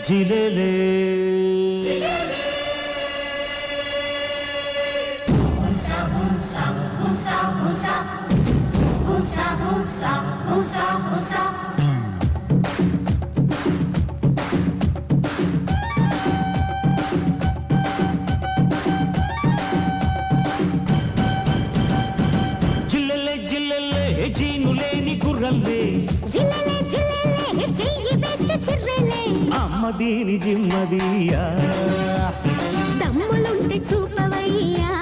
జిలేలే జిల్లెలే జిల్లెలే జీనులేని గుర్రల్లే జిల్లెలే జిల్లెలే చెయ్యి వేస్తే చిర్రెలే అమ్మ దీని జిమ్మదియా దమ్ములుంటే చూపవయ్యా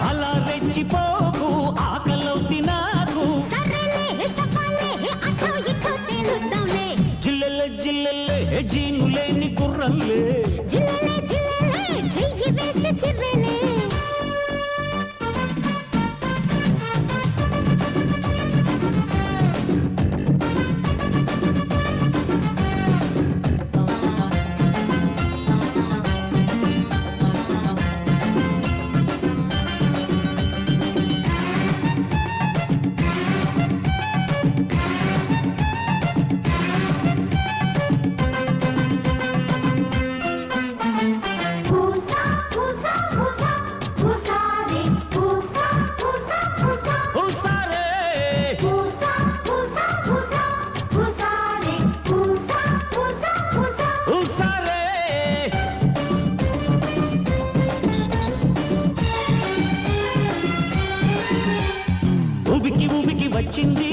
అలా రెచ్చిపోకు ఆకలవుతి నాకు సర్రెలే సఫాలే అటో ఇటో తేలుద్దాంలే జిల్లెలే జిల్లెలే జీనులేని గుర్రల్లే జిల్లెలే జిల్లెలే చెయ్యి వేస్తే చిర్రెలే హుసారే హుసారే ఉబికి ఉబికి వచ్చింది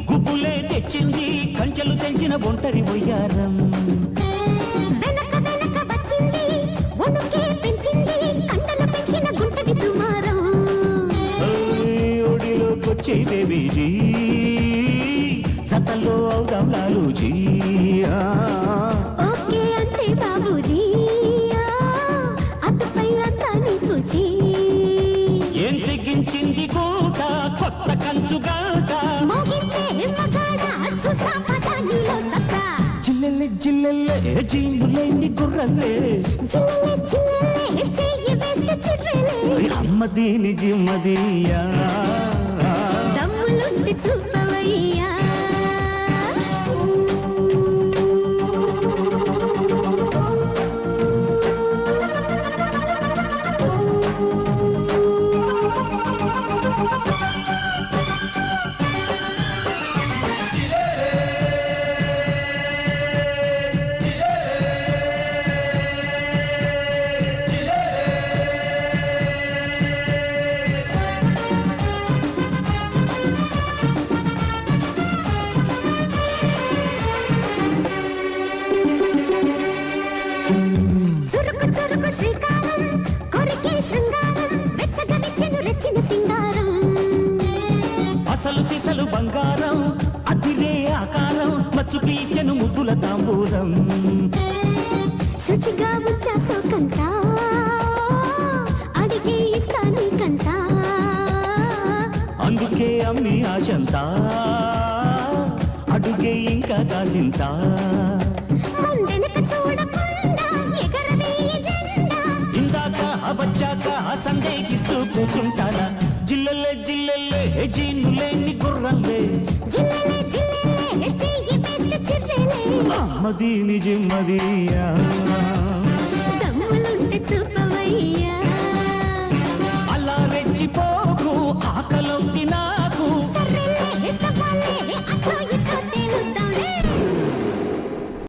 గుబ్బులే తెచ్చింది కంచెలు తెంచిన ఒంటరి బొయ్యారం వెనక వెనక వచ్చింది వణుకే పెంచింది కండల పెంచిన గుంటడి దుమారం ఒడిలోకొచ్చే బేబీజీ జతల్లో అవుదాం లాలూజీ ఓకే అంటే బాబూజీ అటుపై అంతా నీకుచి ఏం తెగించింది కూత కొత్త కంచుగాట మోగించే మగాడ చూసా పద నీలో సత్తా జిల్లెల్లే జిల్లెల్లే జీనులేని గుర్రల్లే జిల్లెలే జిల్లెలే చెయ్యి వేస్తే చిర్రెలే అమ్మ దీని జిమ్మదియా దమ్ములుంటే చూపవయ్యా చురుకు చురుకు శ్రీకారం కొరికే శృంగారం వెచ్చగనిచ్చెను రెచ్చిన సింగారం అసలు సిసలు బంగారం అతిరే ఆకారం మచ్చు పీచెను ముద్దుల తాంబూలం శుచిగా వచ్చా సోకంతా అడిగే ఇస్తా నీకంతా అందుకే అమ్మి ఆశంతా అడుగే ఇంకా దాసింతా ముందెనక చూడకుండా ఎగరవేయ జెండా ఇందాక వచ్చాక సందేహిస్తూ కూర్చుంటానా జిల్లెల్లే జిల్లెల్లే జీనులేని గుర్రల్లే జిల్లెలే జిల్లెలే చెయ్యి వేస్తే చిర్రెలే అమ్మ దీని జిమ్మదియా దమ్ములుంటే చూపవయ్యా అలా రెచ్చిపో